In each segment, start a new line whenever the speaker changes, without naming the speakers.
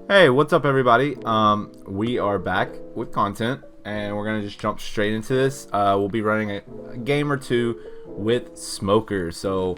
Hey, what's up, everybody? We are back with content, and we're gonna just jump straight into this. We'll be running a game or two with Smoker. So,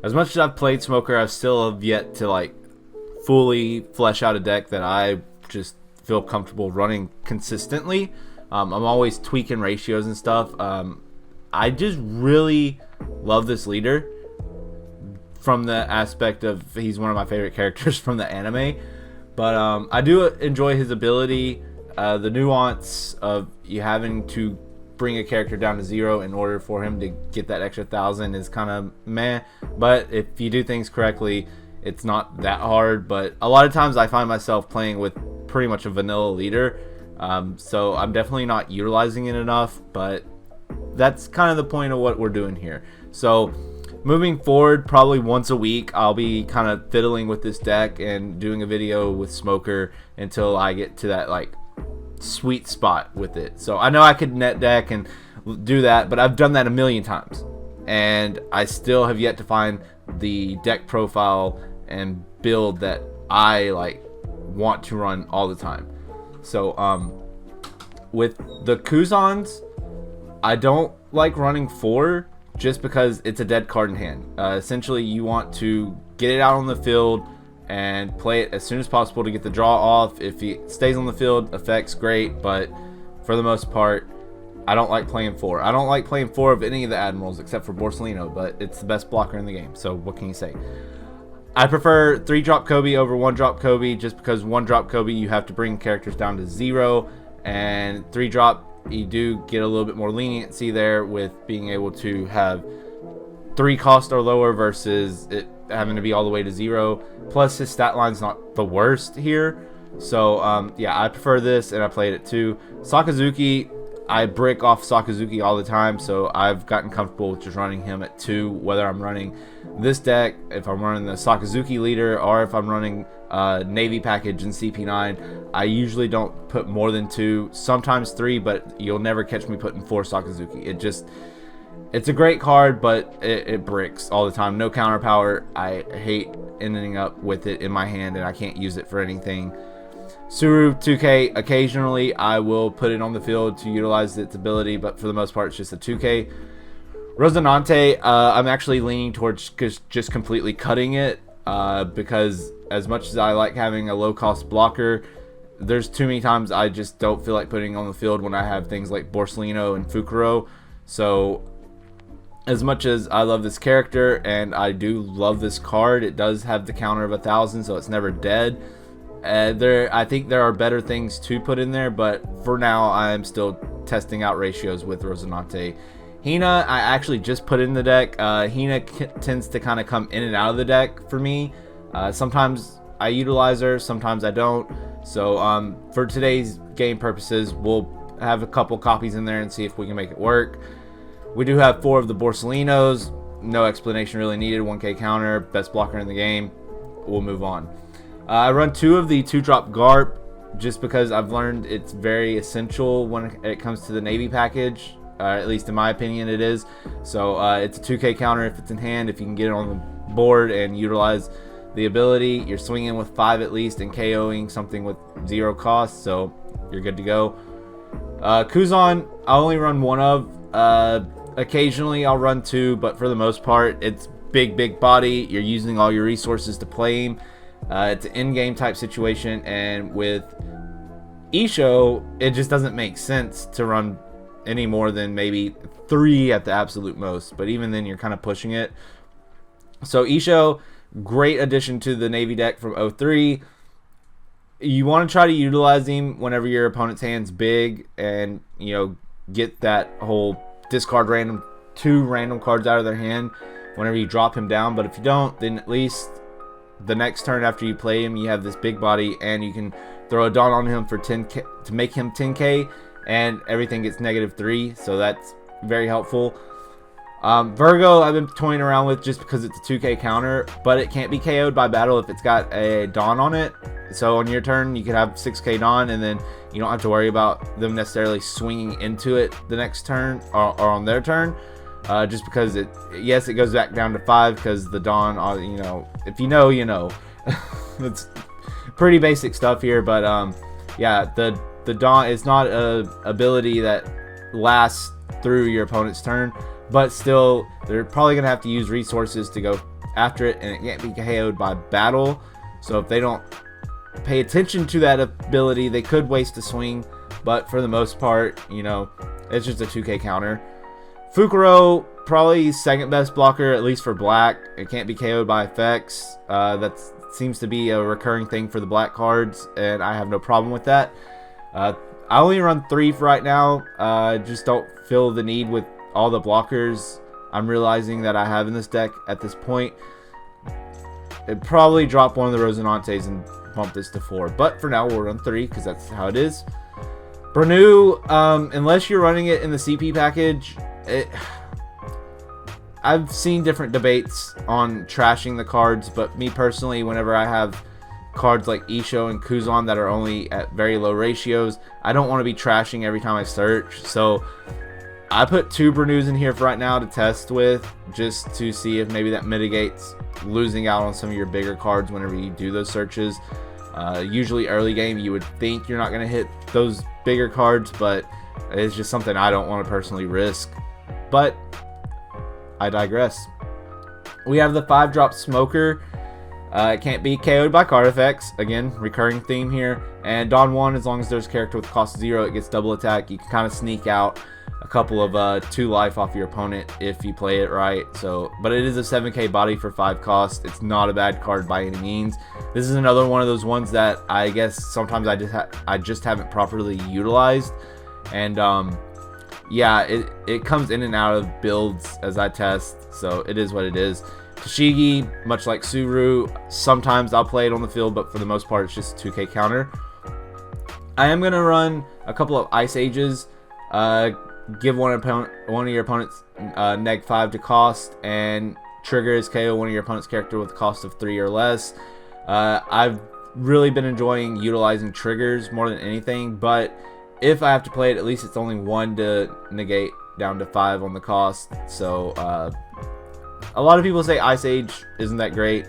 as much as I've played Smoker, I still have yet to fully flesh out a deck that I just feel comfortable running consistently. I'm always tweaking ratios and stuff. I just really love this leader from the aspect of he's one of my favorite characters from the anime. But I do enjoy his ability. The nuance of you having to bring a character down to 0 in order for him to get that extra 1,000 is kind of meh. But if you do things correctly, it's not that hard. But a lot of times I find myself playing with pretty much a vanilla leader. So I'm definitely not utilizing it enough. But that's kind of the point of what we're doing here. So moving forward, probably once a week, I'll be kind of fiddling with this deck and doing a video with Smoker until I get to that sweet spot with it. So I know I could net deck and do that, but I've done that a million times, and I still have yet to find the deck profile and build that I want to run all the time. So with the Kuzans, I don't like running 4 just because it's a dead card in hand. Essentially, you want to get it out on the field and play it as soon as possible to get the draw off. If it stays on the field, effects great, but for the most part, I don't like playing 4. I don't like playing 4 of any of the Admirals except for Borsalino, but it's the best blocker in the game, so what can you say? I prefer 3-drop Kobe over 1-drop Kobe just because 1-drop Kobe you have to bring characters down to 0, and 3-drop you do get a little bit more leniency there with being able to have 3 cost or lower versus it having to be all the way to 0. Plus his stat line's not the worst here. So yeah, I prefer this, and I played it too. Sakazuki, I brick off Sakazuki all the time, so I've gotten comfortable with just running him at 2, whether I'm running this deck, if I'm running the Sakazuki leader, or if I'm running Navy package and CP9. I usually don't put more than 2, sometimes 3, but you'll never catch me putting 4 Sakazuki. It's a great card, but it bricks all the time. No counter power. I hate ending up with it in my hand, and I can't use it for anything. Suru 2K, occasionally I will put it on the field to utilize its ability, but for the most part it's just a 2K. Rosinante, I'm actually leaning towards just completely cutting it, because as much as I like having a low cost blocker, there's too many times I just don't feel like putting on the field when I have things like Borsalino and Fukuro. So as much as I love this character and I do love this card, it does have the counter of 1,000, so it's never dead. I think there are better things to put in there, but for now I'm still testing out ratios with Rosinante. Hina, I actually just put in the deck. Hina tends to kind of come in and out of the deck for me. Sometimes I utilize her, sometimes I don't. So for today's game purposes, we'll have a couple copies in there and see if we can make it work. We do have 4 of the Borsalinos. No explanation really needed. 1K counter, best blocker in the game. We'll move on. I run 2 of the 2-drop Garp just because I've learned it's very essential when it comes to the Navy package. At least in my opinion it is. So it's a 2K counter if it's in hand. If you can get it on the board and utilize the ability, you're swinging with 5 at least and KOing something with 0 cost, so you're good to go. Kuzan, I only run 1 of. Occasionally I'll run 2, but for the most part it's big body. You're using all your resources to play him. It's an in-game type situation, and with Isho it just doesn't make sense to run any more than maybe 3 at the absolute most, but even then you're kind of pushing it. So Isho, great addition to the Navy deck from 03. You want to try to utilize him whenever your opponent's hand's big, and get that whole discard 2 random cards out of their hand whenever you drop him down. But if you don't, then at least the next turn after you play him, you have this big body, and you can throw a Dawn on him for 10K to make him 10K, and everything gets -3, so that's very helpful. Virgo, I've been toying around with just because it's a 2K counter, but it can't be KO'd by battle if it's got a Dawn on it. So on your turn, you could have 6K Dawn, and then you don't have to worry about them necessarily swinging into it the next turn or on their turn. Just because it goes back down to 5 because the Dawn, if you know, you know. It's pretty basic stuff here, but yeah, the Daunt is not a ability that lasts through your opponent's turn, but still they're probably gonna have to use resources to go after it, and it can't be KO'd by battle. So if they don't pay attention to that ability, they could waste a swing, but for the most part, you know, it's just a 2k counter. Fukuro, probably second best blocker, at least for black. It can't be KO'd by effects. That seems to be a recurring thing for the black cards, and I have no problem with that. I only run 3 for right now. Just don't feel the need with all the blockers I'm realizing that I have in this deck at this point. It'd probably drop one of the Rosinantes and bump this to 4, but for now we'll run 3 because that's how it is. Branu, unless you're running it in the CP package, I've seen different debates on trashing the cards, but me personally, whenever I have cards like Isho and Kuzan that are only at very low ratios, I don't want to be trashing every time I search. So I put 2 Branus in here for right now to test with, just to see if maybe that mitigates losing out on some of your bigger cards whenever you do those searches. Usually early game you would think you're not going to hit those bigger cards, but it's just something I don't want to personally risk. But I digress. We have the 5-drop Smoker. It can't be KO'd by card effects. Again, recurring theme here. And Don 1, as long as there's a character with cost 0, it gets double attack. You can kind of sneak out a couple of 2 life off your opponent if you play it right. So, but it is a 7k body for 5 cost. It's not a bad card by any means. This is another one of those ones that I guess sometimes I just haven't properly utilized. And yeah, it comes in and out of builds as I test, so it is what it is. Tashigi, much like Suru, sometimes I'll play it on the field, but for the most part it's just a 2k counter. I am going to run a couple of Ice Ages. Give one of your opponents neg 5 to cost, and trigger is KO one of your opponent's character with a cost of 3 or less. I've really been enjoying utilizing triggers more than anything, but if I have to play it, at least it's only 1 to negate down to 5 on the cost. So a lot of people say Ice Age isn't that great.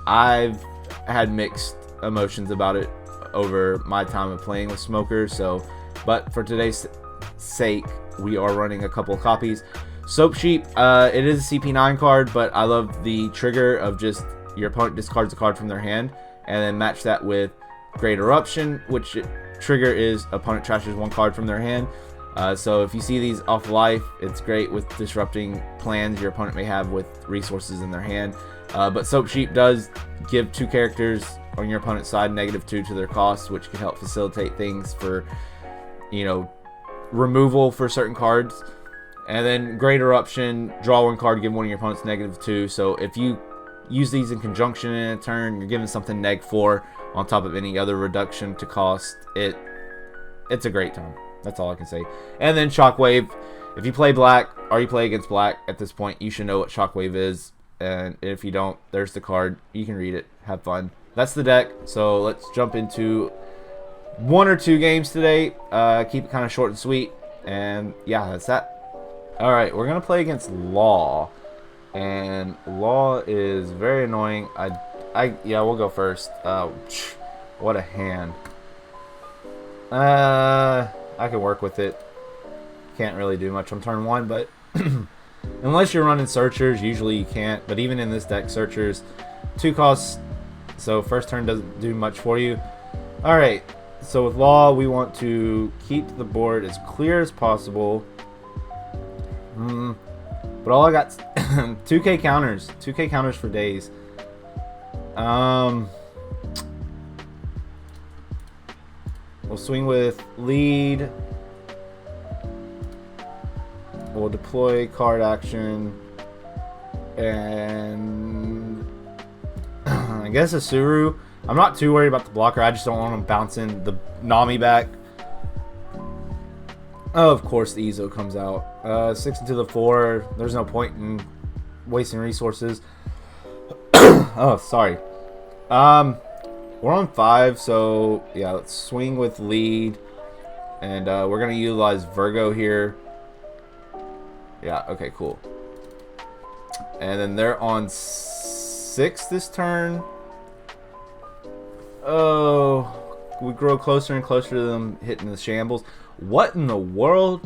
I've had mixed emotions about it over my time of playing with Smoker. So, but for today's sake, we are running a couple of copies. Soap Sheep, it is a CP9 card, but I love the trigger of just your opponent discards a card from their hand, and then match that with Great Eruption, which trigger is opponent trashes 1 card from their hand. So if you see these off life, it's great with disrupting plans your opponent may have with resources in their hand. But Soap Sheep does give 2 characters on your opponent's side -2 to their cost, which can help facilitate things for, you know, removal for certain cards. And then Great Eruption, draw 1 card, give one of your opponents -2. So if you use these in conjunction in a turn, you're giving something -4 on top of any other reduction to cost. It's a great time. That's all I can say. And then Shockwave, if you play black or you play against black at this point, you should know what Shockwave is. And if you don't, there's the card. You can read it. Have fun. That's the deck. So let's jump into 1 or 2 games today. Keep it kind of short and sweet. And yeah, that's that. Alright, we're going to play against Law. And Law is very annoying. Yeah, we'll go first. What a hand. I can work with it. Can't really do much on turn 1, but unless you're running Searchers, usually you can't. But even in this deck, Searchers, 2 costs, so first turn doesn't do much for you. Alright, so with Law, we want to keep the board as clear as possible. But all I got 2k counters. 2k counters for days. We'll swing with lead. We'll deploy card action. And I guess a Suru. I'm not too worried about the blocker. I just don't want him bouncing the Nami back. Oh, of course the Izo comes out. 6 into the 4. There's no point in wasting resources. Oh, sorry. We're on 5, so yeah, let's swing with lead. And we're going to utilize Virgo here. Yeah, okay, cool. And then they're on 6 this turn. Oh, we grow closer and closer to them hitting the shambles. What in the world?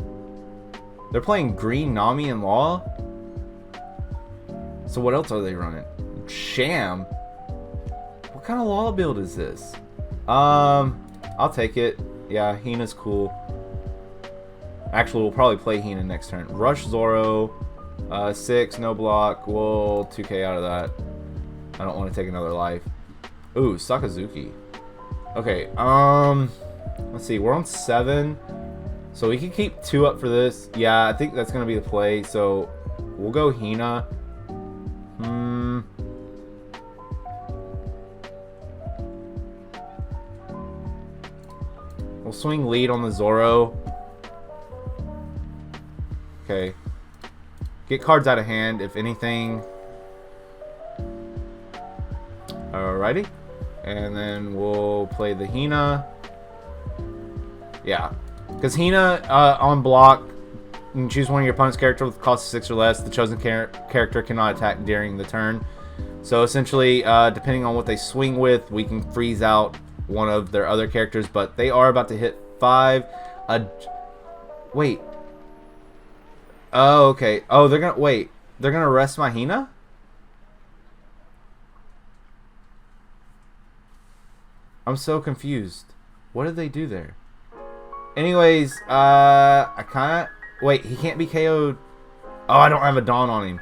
They're playing green Nami and Law? So what else are they running? Sham? What kind of Law build is this? I'll take it. Yeah, Hina's cool. Actually, we'll probably play Hina next turn. Rush Zoro. 6, no block. We'll 2k out of that. I don't want to take another life. Ooh, Sakazuki. Okay, let's see. We're on 7. So we can keep 2 up for this. Yeah, I think that's going to be the play. So we'll go Hina. We'll swing lead on the Zoro. Okay. Get cards out of hand, if anything. Alrighty. And then we'll play the Hina. Yeah. Because Hina, on block, you can choose one of your opponent's character with cost 6 or less. The chosen character cannot attack during the turn. So essentially, depending on what they swing with, we can freeze out one of their other characters. But they are about to hit 5. Wait. Oh, okay. Oh, they're gonna wait. They're gonna arrest my Hina? I'm so confused. What did they do there? Anyways, I kinda wait, he can't be KO'd. Oh, I don't have a Dawn on him.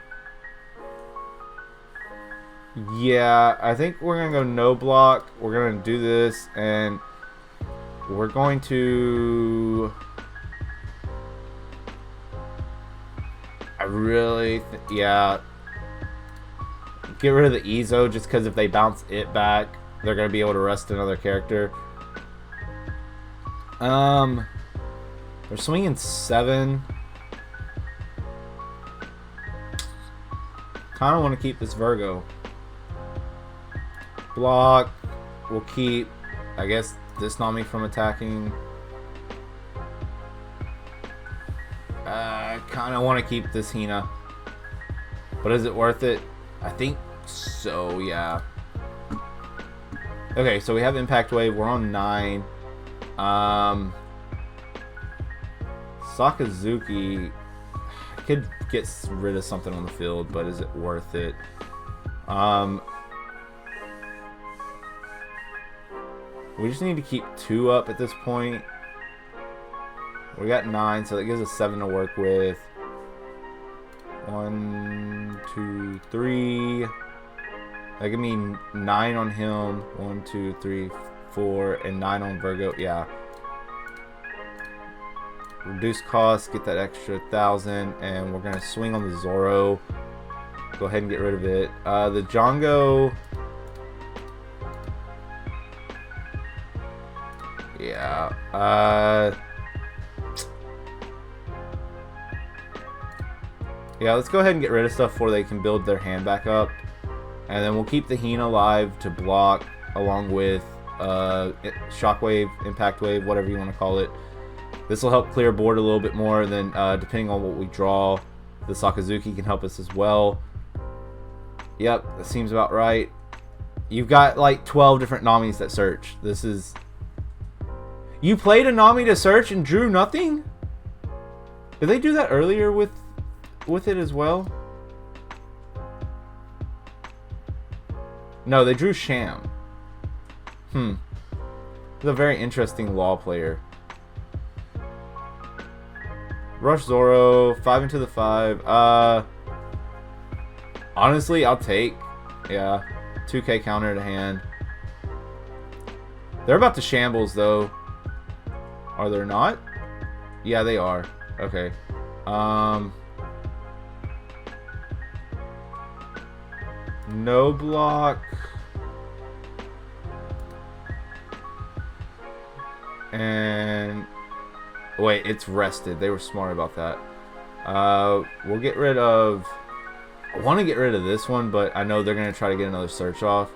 Yeah, I think we're gonna go no block. We're gonna do this, and we're going to. I really, yeah. Get rid of the Ezo just because if they bounce it back, they're gonna be able to rest another character. They're swinging 7. Kind of want to keep this Virgo. Block. We'll keep, I guess, this Nami from attacking. Kind of want to keep this Hina. But is it worth it? I think so, yeah. Okay, so we have Impact Wave. We're on 9. Sakazuki could get rid of something on the field, but is it worth it? We just need to keep 2 up at this point. We got 9, so that gives us 7 to work with. 1, 2, 3. That give me 9 on him. 1, 2, 3, 4, and 9 on Virgo. Yeah. Reduce cost, get that extra 1,000, and we're gonna swing on the Zoro. Go ahead and get rid of it. The Django. Yeah. Yeah, let's go ahead and get rid of stuff before they can build their hand back up. And then we'll keep the Hina alive to block along with Shockwave, Impact Wave, whatever you want to call it. This will help clear board a little bit more than depending on what we draw. The Sakazuki can help us as well. Yep, that seems about right. You've got like 12 different Namis that search. This is... You played a Nami to search and drew nothing? Did they do that earlier with it as well? No, they drew Sham. He's a very interesting Law player. Rush Zoro, 5 into the 5. Honestly, I'll take. Yeah, 2k counter to hand. They're about to shambles though. Are they not? Yeah, they are. Okay. No block. And wait, it's rested. They were smart about that. We'll get rid of... I want to get rid of this one, but I know they're going to try to get another search off.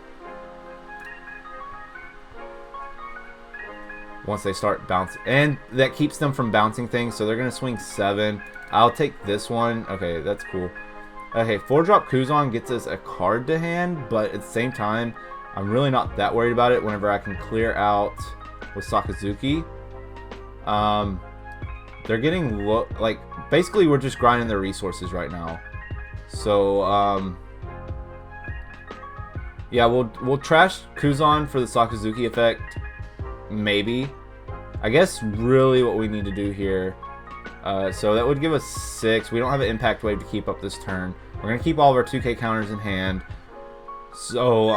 Once they start bouncing. And that keeps them from bouncing things, so they're going to swing 7. I'll take this one. Okay, that's cool. Okay, 4-drop Kuzan gets us a card to hand, but at the same time, I'm really not that worried about it whenever I can clear out with Sakazuki. They're getting like basically we're just grinding their resources right now. So yeah, we'll trash Kuzan for the Sakazuki effect, maybe. I guess really what we need to do here. So that would give us 6. We don't have an impact wave to keep up this turn. We're gonna keep all of our 2K counters in hand. So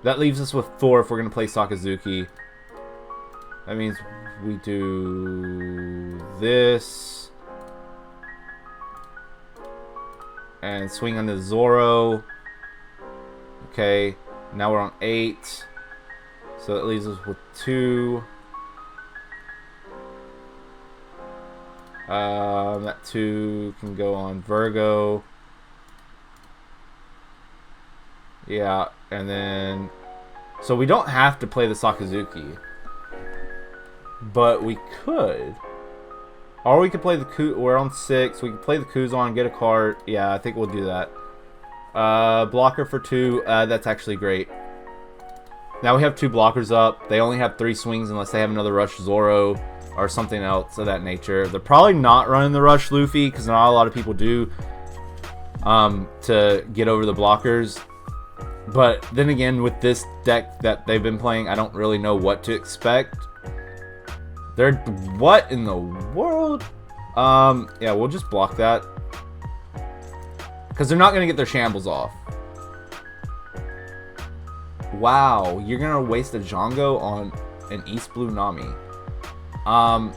that leaves us with 4 if we're gonna play Sakazuki. That means we do this and swing on the Zoro. Okay, now we're on 8, so that leaves us with 2. That 2 can go on Virgo. Yeah, and then so we don't have to play the Sakazuki, but we could. Or we could play the we're on 6. We could play the Kuzan, get a card. Yeah, I think we'll do that. Blocker for 2. That's actually great. Now we have 2 blockers up. They only have 3 swings unless they have another Rush Zoro or something else of that nature. They're probably not running the Rush Luffy because not a lot of people do to get over the blockers. But then again, with this deck that they've been playing, I don't really know what to expect. They're what in the world? Yeah, we'll just block that because they're not gonna get their shambles off. Wow, you're gonna waste a Django on an East Blue Nami. I'll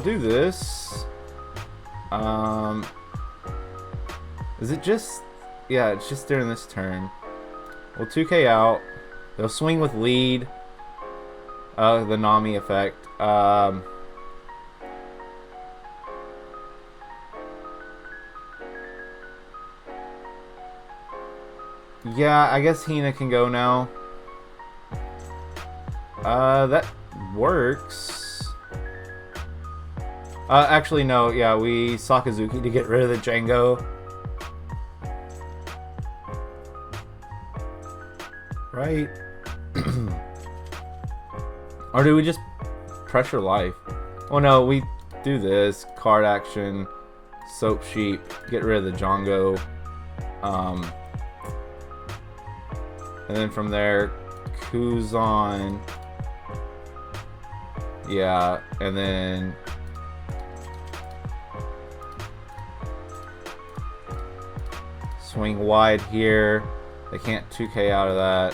do this. Is it just? Yeah, it's just during this turn. We'll 2K out. They'll swing with lead. The Nami effect. Yeah, I guess Hina can go now. That works. Actually, no. Yeah, we Sakazuki to get rid of the Django. Right? Or do we just pressure life? Oh no, we do this. Card action. Soap Sheep. Get rid of the Django. And then from there, Kuzan. Yeah, and then swing wide here. They can't 2K out of that.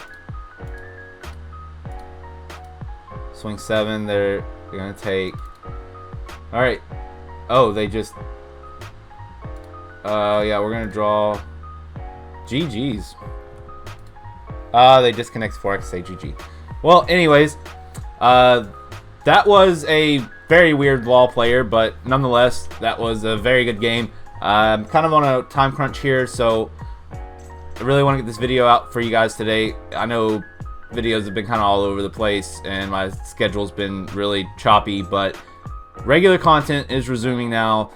Swing 7, they're gonna take. Alright. Oh, they just yeah, we're gonna draw. GG's. They disconnect 4X, say GG. Well, anyways, that was a very weird LoL player, but nonetheless, that was a very good game. I'm kind of on a time crunch here, so I really want to get this video out for you guys today. I know videos have been kind of all over the place, and my schedule's been really choppy, but regular content is resuming now.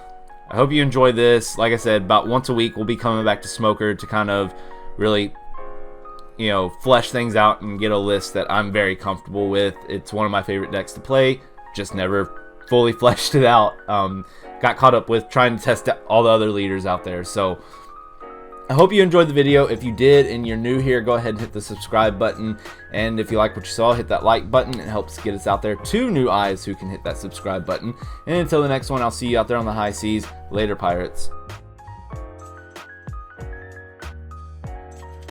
I hope you enjoy this. Like I said, about once a week, we'll be coming back to Smoker to kind of really, you know, flesh things out and get a list that I'm very comfortable with. It's one of my favorite decks to play, just never fully fleshed it out. Got caught up with trying to test out all the other leaders out there. So I hope you enjoyed the video. If you did and you're new here, go ahead and hit the subscribe button. And if you like what you saw, hit that like button. It helps get us out there to new eyes who can hit that subscribe button. And until the next one, I'll see you out there on the high seas. Later, Pirates.